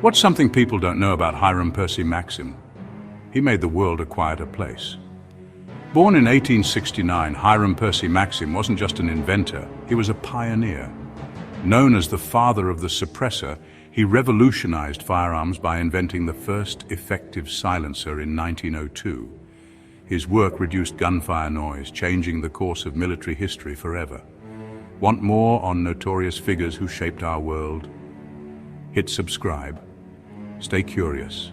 What's something people don't know about Hiram Percy Maxim? He made the world a quieter place. Born in 1869, Hiram Percy Maxim wasn't just an inventor, he was a pioneer. Known as the father of the suppressor, he revolutionized firearms by inventing the first effective silencer in 1902. His work reduced gunfire noise, changing the course of military history forever. Want more on notorious figures who shaped our world? Hit subscribe. Stay curious.